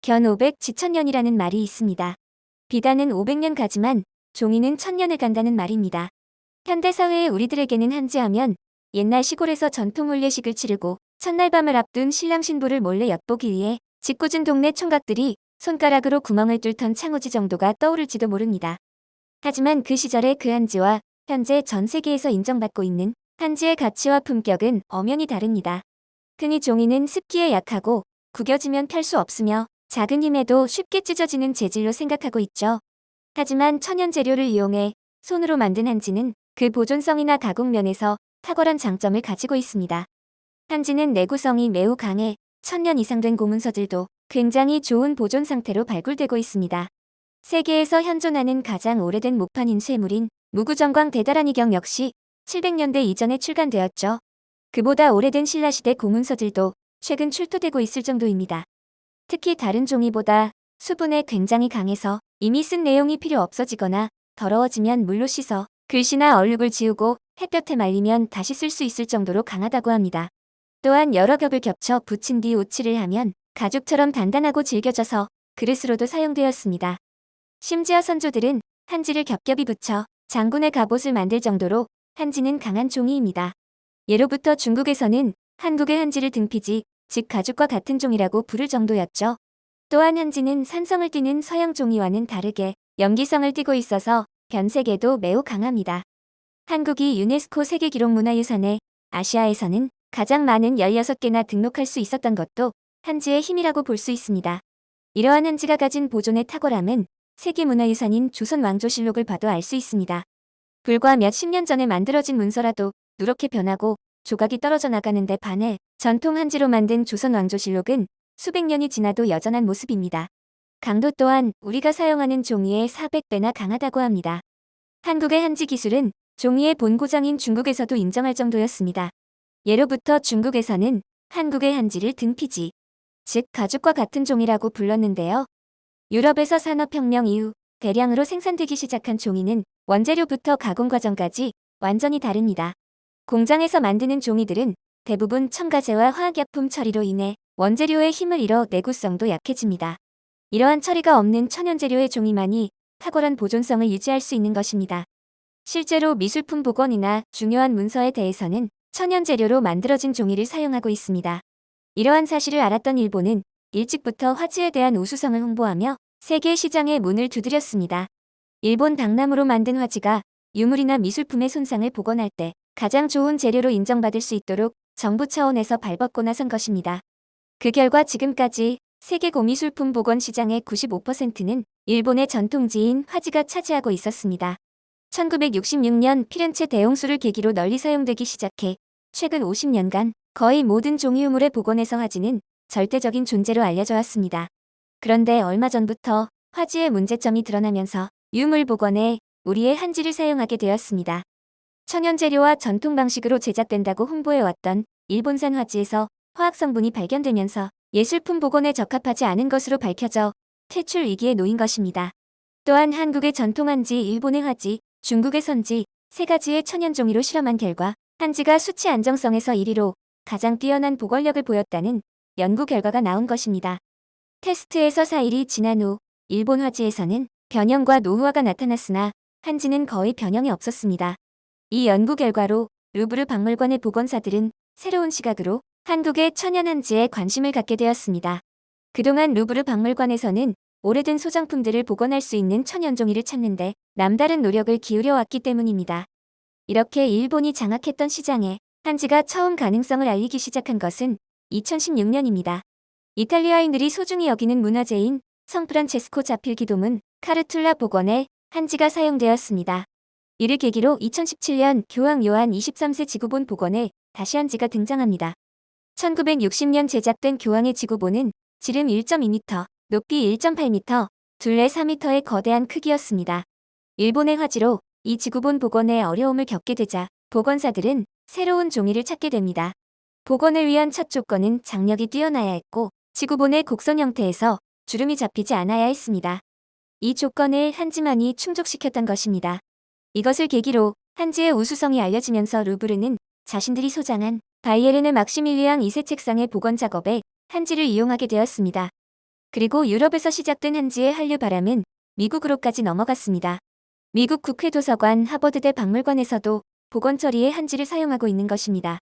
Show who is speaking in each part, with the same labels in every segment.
Speaker 1: 견 500 지천년이라는 말이 있습니다. 비단은 500년 가지만 종이는 1000년을 간다는 말입니다. 현대사회의 우리들에게는 한지하면 옛날 시골에서 전통 혼례식을 치르고 첫날 밤을 앞둔 신랑 신부를 몰래 엿보기 위해 짓궂은 동네 총각들이 손가락으로 구멍을 뚫던 창호지 정도가 떠오를지도 모릅니다. 하지만 그 시절의 그 한지와 현재 전 세계에서 인정받고 있는 한지의 가치와 품격은 엄연히 다릅니다. 흔히 종이는 습기에 약하고 구겨지면 펼 수 없으며 작은 힘에도 쉽게 찢어지는 재질로 생각하고 있죠. 하지만 천연 재료를 이용해 손으로 만든 한지는 그 보존성이나 가공 면에서 탁월한 장점을 가지고 있습니다. 한지는 내구성이 매우 강해 1000년 이상 된 고문서들도 굉장히 좋은 보존 상태로 발굴되고 있습니다. 세계에서 현존하는 가장 오래된 목판인 쇠물인 무구정광 대다란이경 역시 700년대 이전에 출간되었죠. 그보다 오래된 신라시대 고문서들도 최근 출토되고 있을 정도입니다. 특히 다른 종이보다 수분에 굉장히 강해서 이미 쓴 내용이 필요 없어지거나 더러워지면 물로 씻어 글씨나 얼룩을 지우고 햇볕에 말리면 다시 쓸 수 있을 정도로 강하다고 합니다. 또한 여러 겹을 겹쳐 붙인 뒤 오칠을 하면 가죽처럼 단단하고 질겨져서 그릇으로도 사용되었습니다. 심지어 선조들은 한지를 겹겹이 붙여 장군의 갑옷을 만들 정도로 한지는 강한 종이입니다. 예로부터 중국에서는 한국의 한지를 등피지, 즉 가죽과 같은 종이라고 부를 정도였죠. 또한 한지는 산성을 띠는 서양 종이와는 다르게 염기성을 띠고 있어서 변색에도 매우 강합니다. 한국이 유네스코 세계기록문화유산에 아시아에서는 가장 많은 16개나 등록할 수 있었던 것도 한지의 힘이라고 볼 수 있습니다. 이러한 한지가 가진 보존의 탁월함은 세계문화유산인 조선왕조실록을 봐도 알 수 있습니다. 불과 몇십 년 전에 만들어진 문서라도 누렇게 변하고 조각이 떨어져 나가는데 반해 전통 한지로 만든 조선왕조실록은 수백 년이 지나도 여전한 모습입니다. 강도 또한 우리가 사용하는 종이의 400배나 강하다고 합니다. 한국의 한지 기술은 종이의 본고장인 중국에서도 인정할 정도였습니다. 예로부터 중국에서는 한국의 한지를 등피지, 즉 가죽과 같은 종이라고 불렀는데요. 유럽에서 산업혁명 이후 대량으로 생산되기 시작한 종이는 원재료부터 가공 과정까지 완전히 다릅니다. 공장에서 만드는 종이들은 대부분 첨가제와 화학약품 처리로 인해 원재료의 힘을 잃어 내구성도 약해집니다. 이러한 처리가 없는 천연재료의 종이만이 탁월한 보존성을 유지할 수 있는 것입니다. 실제로 미술품 복원이나 중요한 문서에 대해서는 천연재료로 만들어진 종이를 사용하고 있습니다. 이러한 사실을 알았던 일본은 일찍부터 화지에 대한 우수성을 홍보하며 세계 시장에 문을 두드렸습니다. 일본 당나무로 만든 화지가 유물이나 미술품의 손상을 복원할 때 가장 좋은 재료로 인정받을 수 있도록 정부 차원에서 발벗고 나선 것입니다. 그 결과 지금까지 세계 고미술품 복원 시장의 95%는 일본의 전통지인 화지가 차지하고 있었습니다. 1966년 피렌체 대홍수를 계기로 널리 사용되기 시작해 최근 50년간 거의 모든 종이 유물의 복원에서 화지는 절대적인 존재로 알려져 왔습니다. 그런데 얼마 전부터 화지의 문제점이 드러나면서 유물 복원에 우리의 한지를 사용하게 되었습니다. 천연재료와 전통 방식으로 제작된다고 홍보해왔던 일본산 화지에서 화학성분이 발견되면서 예술품 복원에 적합하지 않은 것으로 밝혀져 퇴출 위기에 놓인 것입니다. 또한 한국의 전통 한지, 일본의 화지, 중국의 선지 세 가지의 천연종이로 실험한 결과 한지가 수치 안정성에서 1위로 가장 뛰어난 복원력을 보였다는 연구 결과가 나온 것입니다. 테스트에서 4일이 지난 후 일본 화지에서는 변형과 노후화가 나타났으나 한지는 거의 변형이 없었습니다. 이 연구 결과로 루브르 박물관의 복원사들은 새로운 시각으로 한국의 천연 한지에 관심을 갖게 되었습니다. 그동안 루브르 박물관에서는 오래된 소장품들을 복원할 수 있는 천연종이를 찾는데 남다른 노력을 기울여왔기 때문입니다. 이렇게 일본이 장악했던 시장에 한지가 처음 가능성을 알리기 시작한 것은 2016년입니다. 이탈리아인들이 소중히 여기는 문화재인 성프란체스코 자필 기도문 카르툴라 복원에 한지가 사용되었습니다. 이를 계기로 2017년 교황 요한 23세 지구본 복원에 다시 한지가 등장합니다. 1960년 제작된 교황의 지구본은 지름 1.2m, 높이 1.8m, 둘레 4m의 거대한 크기였습니다. 일본의 화지로 이 지구본 복원에 어려움을 겪게 되자 복원사들은 새로운 종이를 찾게 됩니다. 복원을 위한 첫 조건은 장력이 뛰어나야 했고 지구본의 곡선 형태에서 주름이 잡히지 않아야 했습니다. 이 조건을 한지만이 충족시켰던 것입니다. 이것을 계기로 한지의 우수성이 알려지면서 루브르는 자신들이 소장한 바이에르네 막시밀리앙 2세 책상의 복원 작업에 한지를 이용하게 되었습니다. 그리고 유럽에서 시작된 한지의 한류 바람은 미국으로까지 넘어갔습니다. 미국 국회도서관 하버드대 박물관에서도 복원 처리에 한지를 사용하고 있는 것입니다.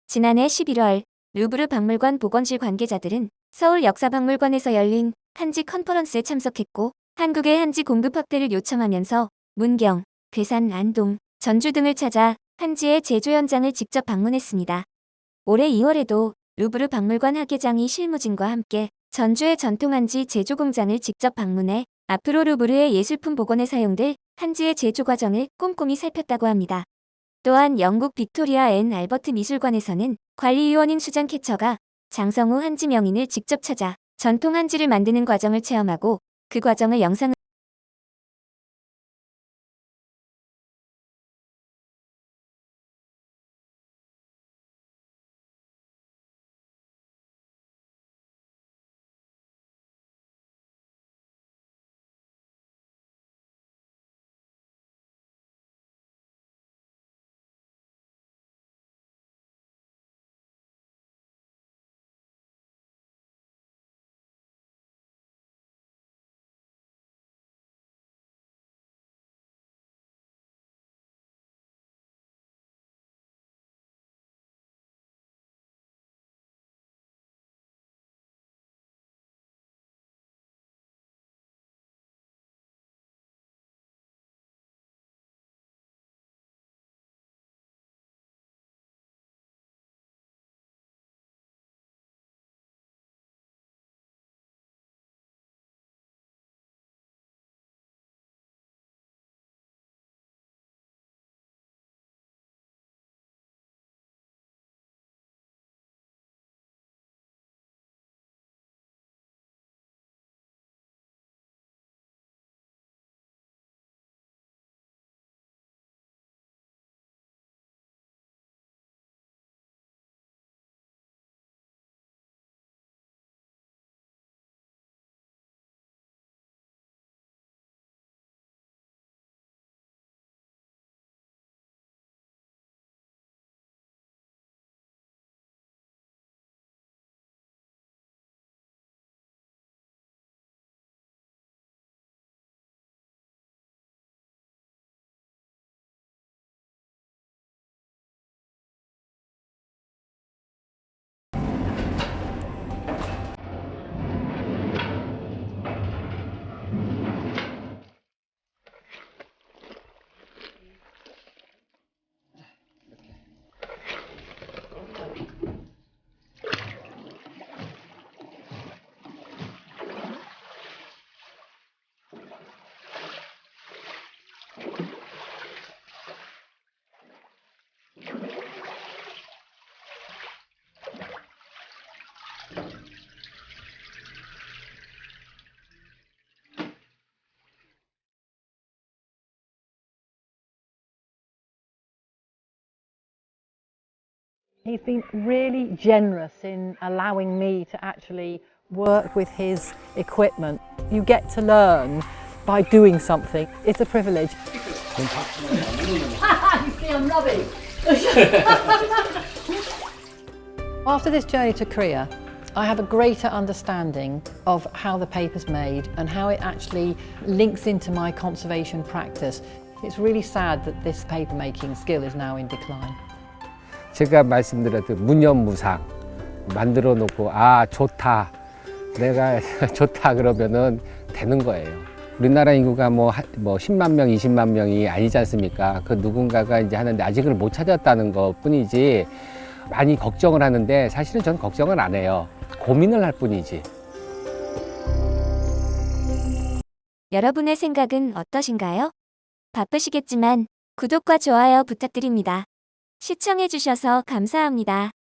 Speaker 1: 지난해 11월 루브르 박물관 복원실 관계자들은 서울 역사박물관에서 열린 한지 컨퍼런스에 참석했고 한국의 한지 공급 확대를 요청하면서 문경, 괴산, 안동, 전주 등을 찾아 한지의 제조 현장을 직접 방문했습니다. 올해 2월에도 루브르 박물관 학예장이 실무진과 함께 전주의 전통 한지 제조 공장을 직접 방문해 앞으로 루브르의 예술품 복원에 사용될 한지의 제조 과정을 꼼꼼히 살폈다고 합니다. 또한 영국 빅토리아 앤 알버트 미술관에서는 관리위원인 수잔 캐처가 장성우 한지 명인을 직접 찾아 전통 한지를 만드는 과정을 체험하고 그 과정을 영상으로
Speaker 2: He's been really generous in allowing me to actually work with his equipment. You get to learn by doing something. It's a privilege. You see, I'm rubbish. After this journey to Korea, I have a greater understanding of how the paper's made and how it actually links into my conservation practice. It's really sad that this paper making skill is now in decline.
Speaker 3: 제가 말씀드렸듯 무념무상 만들어 놓고 아 좋다 내가 좋다 그러면은 되는 거예요. 우리나라 인구가 뭐 10만 명, 20만 명이 아니지 않습니까? 그 누군가가 이제 하는데 아직을 못 찾았다는 것 뿐이지 많이 걱정을 하는데 사실은 저는 걱정을 안 해요. 고민을 할 뿐이지.
Speaker 1: 여러분의 생각은 어떠신가요? 바쁘시겠지만 구독과 좋아요 부탁드립니다. 시청해주셔서 감사합니다.